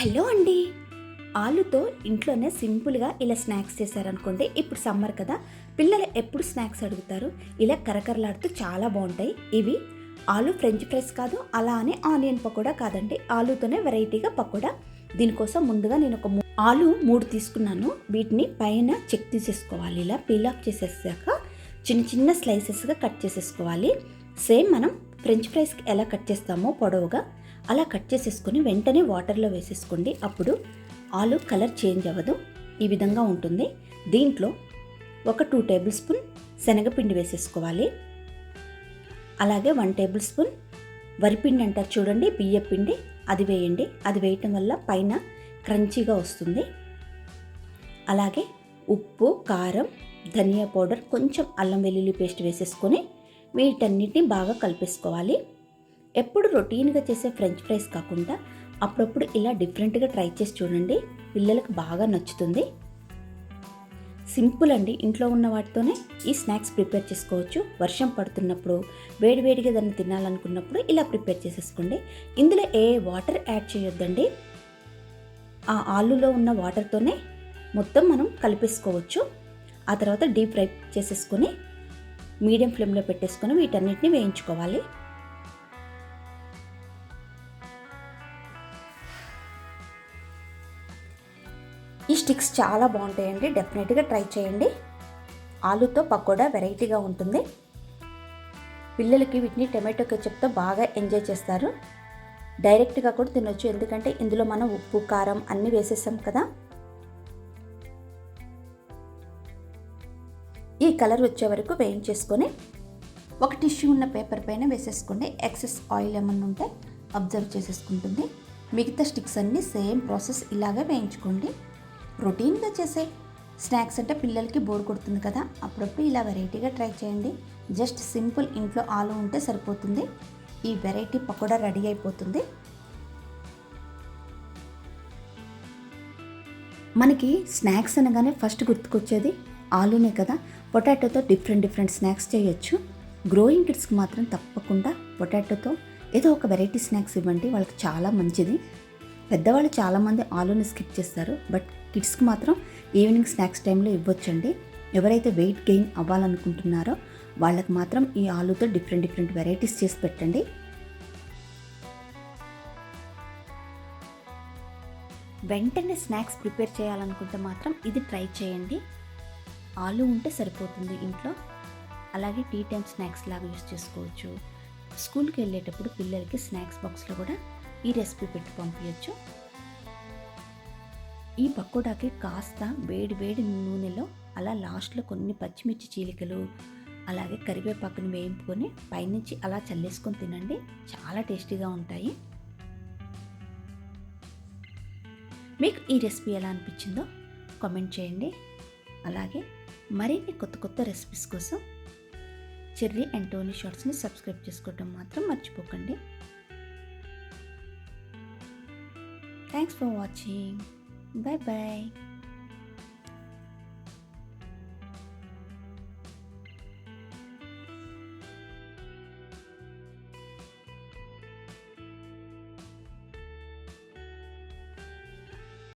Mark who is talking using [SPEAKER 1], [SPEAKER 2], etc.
[SPEAKER 1] Hello అండి. ఆలుతో ఇంట్లోనే సింపుల్గా ఇలా స్నాక్స్ చేశారనుకోండి. ఇప్పుడు సమ్మర్ కదా, పిల్లలు ఎప్పుడు స్నాక్స్ అడుగుతారు. ఇలా కరకరలాడుతూ చాలా బాగుంటాయి. ఇవి ఆలు ఫ్రెంచ్ ఫ్రైస్ కాదు, అలా అని ఆనియన్ పకోడా కాదండి. ఆలుతోనే వెరైటీగా పకోడా. దీనికోసం ముందుగా నేను ఆలు 3 తీసుకున్నాను. వీటిని పైన చెక్ తీసేసుకోవాలి. ఇలా పీల్ ఆఫ్ చేసేసాక చిన్న చిన్న స్లైసెస్గా కట్ చేసేసుకోవాలి. సేమ్ మనం ఫ్రెంచ్ ఫ్రైస్కి ఎలా కట్ చేస్తామో పొడవుగా అలా కట్ చేసేసుకొని వెంటనే వాటర్లో వేసేసుకోండి. అప్పుడు ఆలు కలర్ చేంజ్ అవ్వదు. ఈ విధంగా ఉంటుంది. దీంట్లో ఒక 2 టేబుల్ స్పూన్ శనగపిండి వేసేసుకోవాలి. అలాగే 1 టేబుల్ స్పూన్ వరిపిండి అంటారు చూడండి, బియ్యపిండి, అది వేయండి. అది వేయటం వల్ల పైన క్రంచీగా వస్తుంది. అలాగే ఉప్పు, కారం, ధనియా పౌడర్, కొంచెం అల్లం వెల్లుల్లి పేస్ట్ వేసేసుకొని వీటన్నిటిని బాగా కలిపేసుకోవాలి. ఎప్పుడు రొటీన్గా చేసే ఫ్రెంచ్ ఫ్రైస్ కాకుండా అప్పుడప్పుడు ఇలా డిఫరెంట్గా ట్రై చేసి చూడండి. పిల్లలకు బాగా నచ్చుతుంది. సింపుల్ అండి. ఇంట్లో ఉన్న వాటితోనే ఈ స్నాక్స్ ప్రిపేర్ చేసుకోవచ్చు. వర్షం పడుతున్నప్పుడు, వేడివేడిగా దాన్ని తినాలనుకున్నప్పుడు ఇలా ప్రిపేర్ చేసేసుకోండి. ఇందులో ఏ వాటర్ యాడ్ చేయొద్దండి. ఆ ఆలులో ఉన్న వాటర్తోనే మొత్తం మనం కలిపేసుకోవచ్చు. ఆ తర్వాత డీప్ ఫ్రై చేసేసుకొని మీడియం ఫ్లేమ్లో పెట్టేసుకొని వీటన్నిటిని వేయించుకోవాలి. ఈ స్టిక్స్ చాలా బాగుంటాయండి. డెఫినెట్గా ట్రై చేయండి. ఆలుతో పకోడా వెరైటీగా ఉంటుంది. పిల్లలకి వీటిని టమాటో కెచప్తో బాగా ఎంజాయ్ చేస్తారు. డైరెక్ట్గా కూడా తినొచ్చు, ఎందుకంటే ఇందులో మనం ఉప్పు, కారం అన్నీ వేసేసాం కదా. ఈ కలర్ వచ్చే వరకు వేయించేసుకొని ఒక టిష్యూ ఉన్న పేపర్ పైన వేసేసుకోండి. ఎక్సెస్ ఆయిల్ ఏమన్నా ఉంటే అబ్జర్వ్ చేసేసుకుంటుంది. మిగతా స్టిక్స్ అన్నీ సేమ్ ప్రాసెస్ ఇలాగే వేయించుకోండి. రొటీన్గా చేసే స్నాక్స్ అంటే పిల్లలకి బోర్ కొడుతుంది కదా, అప్పుడప్పుడు ఇలా వెరైటీగా ట్రై చేయండి. జస్ట్ సింపుల్, ఇంట్లో ఆలు ఉంటే సరిపోతుంది. ఈ వెరైటీ పకోడా రెడీ అయిపోతుంది. మనకి స్నాక్స్ అనగానే ఫస్ట్ గుర్తుకొచ్చేది ఆలునే కదా. పొటాటోతో డిఫరెంట్ స్నాక్స్ చేయొచ్చు. గ్రోయింగ్ కిడ్స్కి మాత్రం తప్పకుండా పొటాటోతో ఏదో ఒక వెరైటీ స్నాక్స్ ఇవ్వండి. వాళ్ళకి చాలా మంచిది. పెద్దవాళ్ళు చాలామంది ఆలుని స్కిప్ చేస్తారు, బట్ కిడ్స్కి మాత్రం ఈవినింగ్ స్నాక్స్ టైంలో ఇవ్వచ్చండి. ఎవరైతే వెయిట్ గెయిన్ అవ్వాలనుకుంటున్నారో వాళ్ళకి మాత్రం ఈ ఆలుతో డిఫరెంట్ వెరైటీస్ చేసి పెట్టండి. వెంటనే స్నాక్స్ ప్రిపేర్ చేయాలనుకుంటే మాత్రం ఇది ట్రై చేయండి. ఆలు ఉంటే సరిపోతుంది ఇంట్లో. అలాగే టీ టైం స్నాక్స్ లాగా యూస్ చేసుకోవచ్చు. స్కూల్కి వెళ్ళేటప్పుడు పిల్లలకి స్నాక్స్ బాక్స్లో కూడా ఈ రెసిపీ పెట్టి పంపించచ్చు. ఈ పకోడాకి కాస్త వేడి నూనెలో అలా లాస్ట్లో కొన్ని పచ్చిమిర్చి చీలికలు, అలాగే కరివేపాకుని వేయింపుకొని పైనుంచి అలా చల్లేసుకొని తినండి. చాలా టేస్టీగా ఉంటాయి. మీకు ఈ రెసిపీ ఎలా అనిపించిందో కామెంట్ చేయండి. అలాగే మరిన్ని కొత్త రెసిపీస్ కోసం చెర్రీ అండ్ టోనీ షార్ట్స్ని సబ్స్క్రైబ్ చేసుకోవడం మాత్రం మర్చిపోకండి. Thanks for watching. Bye bye.